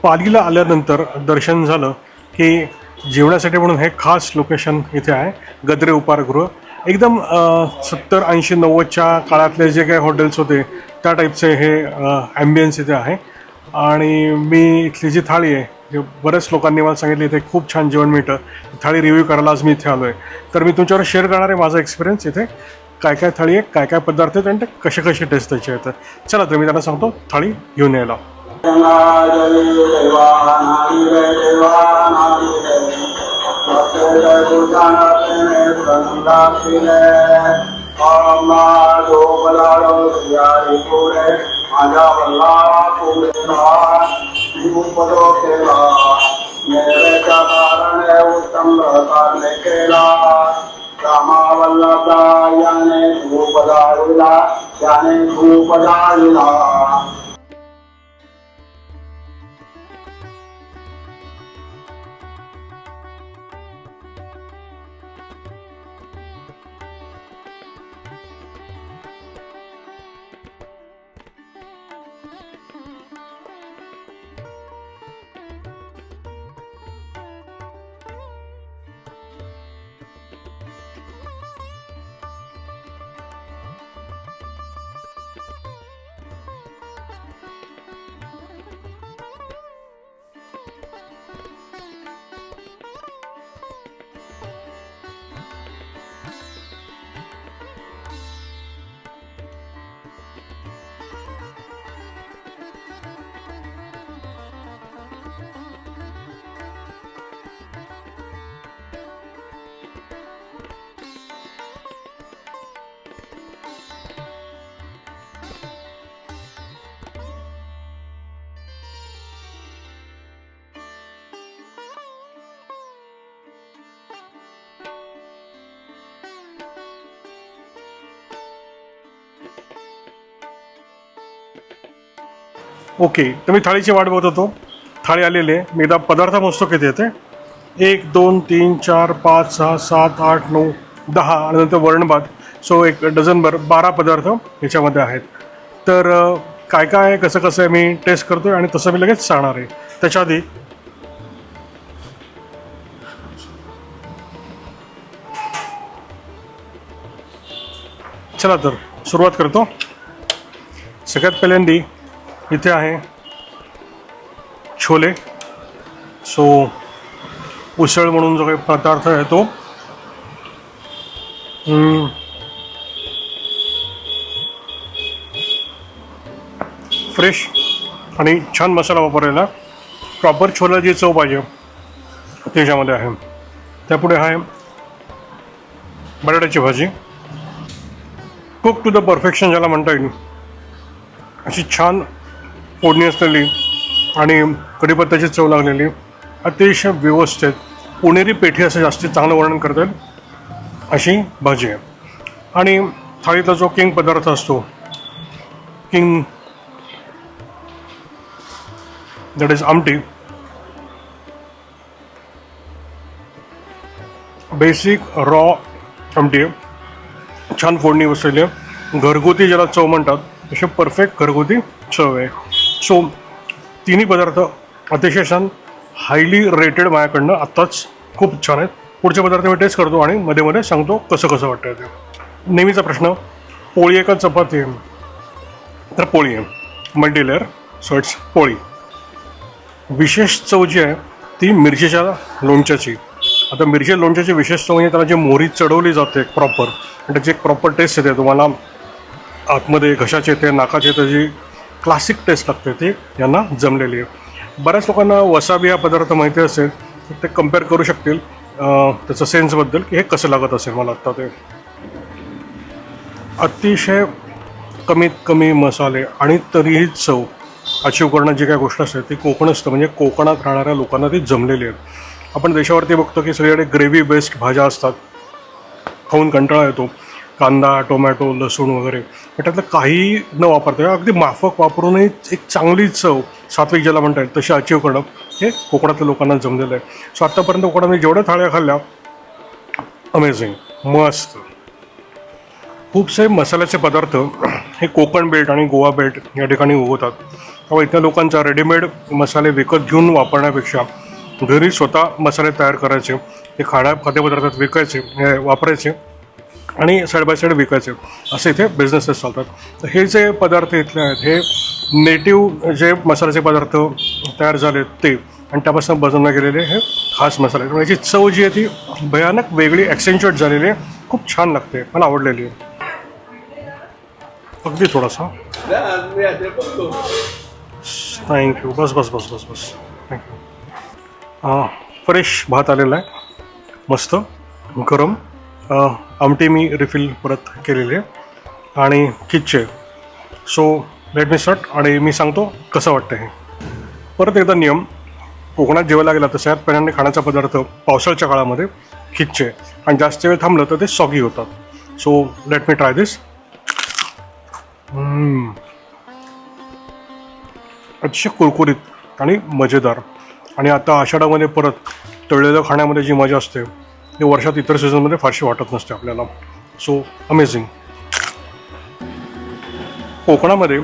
पालीला आल्यानंतर दर्शन झालं की जेवणासाठी म्हणून हे खास लोकेशन इथे आहे, गद्रे उपाहारगृह. एकदम 70-80-90च्या काळातले जे काही हॉटेल्स होते त्या टाईपचे हे ॲम्बियन्स इथे आहे. आणि मी इथली जी थाळी आहे, जे बऱ्याच लोकांनी मला सांगितलं इथे खूप छान जेवण मिळतं, थाळी रिव्ह्यू करायला आज मी इथे आलो आहे. तर मी तुमच्यावर शेअर करणार आहे माझा एक्सपिरियन्स इथे, काय काय थाळी आहे, काय काय पदार्थ आहेत आणि ते कसे कसे टेस्ट त्याचे आहेत. चला तर मी त्यांना सांगतो थाळी घेऊन यायला. ओके, तर मी थाळीची वाट बघत होतो. थाळी आलेली आहे. मी एकदा पदार्थ मोजतो किती येते. 1 2 3 4 5 6 7 8 9 10 आणि नंतर वरणभात. सो एक डझनभर 12 पदार्थ याच्यामध्ये आहेत. तर काय काय आहे, कसं कसं आहे मी टेस्ट करतो आहे आणि तसं मी लगेच सांगणार आहे. त्याच्या आधी चला तर सुरुवात करतो. सगळ्यात पहिल्यांदी इथे आहे छोले. सो उसळ म्हणून जो काही पदार्थ आहे तो फ्रेश आणि छान मसाला वापरलेला, प्रॉपर छोला जी चव पाहिजे त्याच्यामध्ये आहे. त्यापुढे आहे बटाट्याची भाजी, कुक टू द परफेक्शन ज्याला म्हणता येईल, अशी छान फोडणी असलेली आणि कढीपत्त्याची चव लागलेली, अतिशय व्यवस्थित पुणेरी पेठी असं जास्तीत चांगलं वर्णन करता येईल अशी भाजी आहे. आणि थाळीतला जो किंग पदार्थ असतो, किंग दॅट इज आमटी. बेसिक रॉ आमटी आहे, छान फोडणी बसलेली आहे, घरगुती ज्याला चव म्हणतात अशी परफेक्ट घरगुती चव आहे. सो तिन्ही पदार्थ अतिशय छान, हायली रेटेड माझ्याकडनं आत्ताच, खूप छान आहेत. पुढचे पदार्थ मी टेस्ट करतो आणि मध्ये मध्ये सांगतो कसं कसं वाटतं ते. नेहमीचा प्रश्न, पोळी आहे का चपाती आहे? तर पोळी आहे, मल्टीलेअर, सो इट्स पोळी. विशेष चव जी आहे ती मिरचीच्या लोणच्याची. आता मिरची लोणच्याची विशेष चव म्हणजे त्याला जी मोहरी चढवली जाते प्रॉपर, त्याची एक प्रॉपर टेस्ट येते. तुम्हाला आतमध्ये घशाची येते, नाकाची येते, जी क्लासिक टेस्ट लागते ती यांना जमलेली आहे. बऱ्याच लोकांना वसाबी हा पदार्थ माहिती असेल तर ते कम्पेअर करू शकतील त्याचं सेन्सबद्दल की हे कसं लागत असेल. मला आत्ता ते अतिशय कमीत कमी मसाले आणि तरीही चव अचीव करणं जी काय गोष्ट असते ती कोकणस्थ म्हणजे कोकणात राहणाऱ्या लोकांना ती जमलेली आहे. आपण देशावरती बघतो की सगळीकडे ग्रेव्ही बेस्ड भाज्या असतात, खाऊन कंटाळा येतो, कांदा, टोमॅटो, लसूण वगैरे, पण त्यातलं काही न वापरता अगदी माफक वापरूनही एक चांगली चव, सात्विक ज्याला म्हणता येईल तशी अचीव करणं हे कोकणातल्या लोकांना जमलेलं आहे. सो आत्तापर्यंत कोकणात मी जेवढ्या थाळ्या खाल्ल्या, अमेझिंग, मस्त. खूपसे मसाल्याचे पदार्थ हे कोकण बेल्ट आणि गोवा बेल्ट या ठिकाणी उगवतात. त्यामुळे इथल्या लोकांचा रेडीमेड मसाले विकत घेऊन वापरण्यापेक्षा घरी स्वतः मसाले तयार करायचे, ते खाद्यपदार्थात विकायचे, वापरायचे आणि साईड बाय साईड विकायचे, असे इथे बिझनेसेस चालतात. तर हे जे पदार्थ इथले आहेत हे नेटिव्ह जे मसाल्याचे पदार्थ तयार झाले ते आणि त्यापासून बनवले गेलेले हे खास मसाले. त्यामुळे याची चव जी आहे ती भयानक वेगळी ॲक्सेंच्युएट झालेली आहे, खूप छान लागते, मला आवडलेली आहे. अगदी थोडासा, थँक्यू, बस बस बस बस बस, थँक्यू. फ्रेश भात आलेला आहे, मस्त गरम. आमटी मी रिफिल परत केलेली आहे आणि खिच्चे. सो लेट मी स्टार्ट आणि मी सांगतो कसं वाटतं हे. परत एकदा नियम, कोकणात जेवायला गेला तर सगळ्यात पहिल्यांदा खाण्याचा पदार्थ पावसाळ्याच्या काळामध्ये खिच्चे, आणि जास्त वेळ थांबलं तर ते सॉगी होतात. सो लेट मी ट्राय दिस. अतिशय कुरकुरीत आणि मजेदार. आणि आता आषाढामध्ये परत तळलेलं खाण्यामध्ये जी मजा असते ती वर्षात इतर सीझनमध्ये फारशी वाटत नसते आपल्याला. So amazing. कोकणामध्ये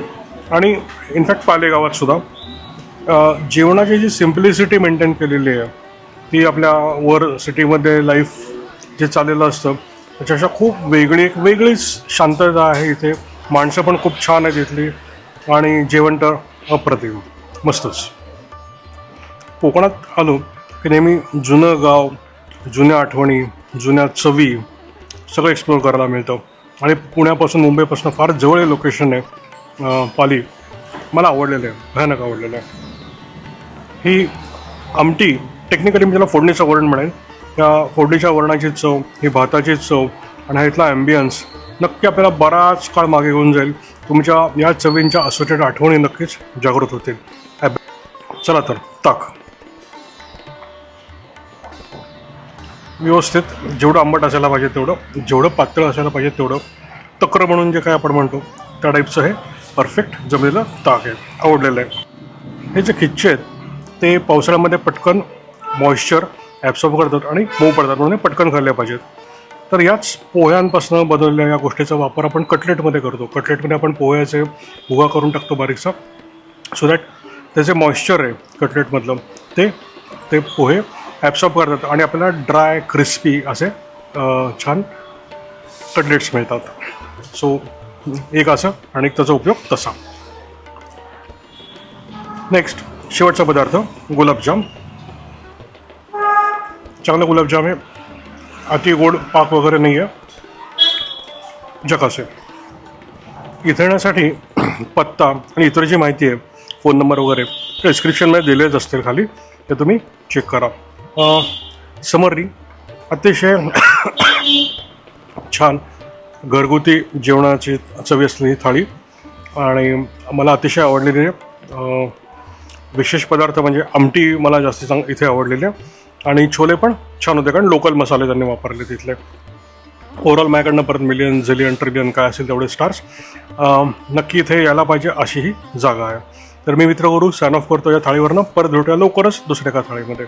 आणि इनफॅक्ट पालेगावात सुद्धा जेवणाची जी सिम्प्लिसिटी मेंटेन केलेली आहे ती आपल्या वर सिटीमध्ये लाईफ जे चाललेलं असतं त्याच्यापेक्षा खूप वेगळी, एक वेगळीच शांतता आहे इथे. माणसं पण खूप छान आहेत इथली आणि जेवण तर अप्रतिम, मस्तच. कोकणात आलो की नेहमी जुनं गाव, जुन्या आठवणी, जुन्या चवी सगळं एक्सप्लोअर करायला मिळतं. आणि पुण्यापासून, मुंबईपासून फार जवळ हे लोकेशन आहे पाली. मला आवडलेलं आहे, भयानक आवडलेलं आहे. ही आमटी टेक्निकली मी त्याला फोडणीचं वरण म्हणेन. त्या फोडणीच्या वरणाची चव, ही भाताची चव आणि हा इथला ॲम्बियन्स नक्की आपल्याला बराच काळ मागे घेऊन जाईल. तुमच्या या चवींच्या असोसिएटेड आठवणी नक्कीच जागृत होतील. चला तर, ताक व्यवस्थित, जेवढं आंबट असायला पाहिजे तेवढं, जेवढं पातळ असायला पाहिजे तेवढं, तक्र म्हणून जे काय आपण म्हणतो त्या टाईपचं हे परफेक्ट जमलेलं ताक आहे, आवडलेलं आहे. हे जे खिच्चे आहेत ते पावसाळ्यामध्ये पटकन मॉइश्चर ॲब्सॉर्ब करतात आणि मऊ पडतात, म्हणून पटकन खाल्ले पाहिजेत. तर याच पोह्यांपासून बनवलेल्या या गोष्टीचा वापर आपण कटलेटमध्ये करतो. कटलेटमध्ये आपण पोह्याचे भुगा करून टाकतो बारीकसा, सो दॅट त्याचे मॉइश्चर आहे कटलेटमधलं ते पोहे ॲब्सॉर्ब करतात आणि आपल्याला ड्राय क्रिस्पी असे छान कटलेट्स मिळतात. सो एक असं आणि एक त्याचा उपयोग तसा. नेक्स्ट शेवटचा पदार्थ गुलाबजाम. चांगला गुलाबजाम आहे, अति गोड पाक वगैरे नाही आहे, झकास आहे. इथे येण्यासाठी पत्ता आणि इतर जी माहिती आहे, फोन नंबर वगैरे डिस्क्रिप्शनमध्ये दिलेच असतील खाली, ते तुम्ही चेक करा. समरी अतिशय छान घरगुती जेवणाची चवी असलेली थाळी आणि मला अतिशय आवडलेली आहे. विशेष पदार्थ म्हणजे आमटी मला जास्ती इथे आवडलेली आहे आणि छोले पण छान होते, कारण लोकल मसाले त्यांनी वापरले तिथले. ओव्हरऑल माझ्याकडनं परत मिलियन, झिलियन, ट्रिलियन काय असेल तेवढे स्टार्स. नक्की इथे यायला पाहिजे अशी ही जागा आहे. तर मी मित्रगुरू साइन ऑफ करतो या थाळीवरनं. परत भेटूया लवकरच दुसऱ्या एका थाळीमध्ये.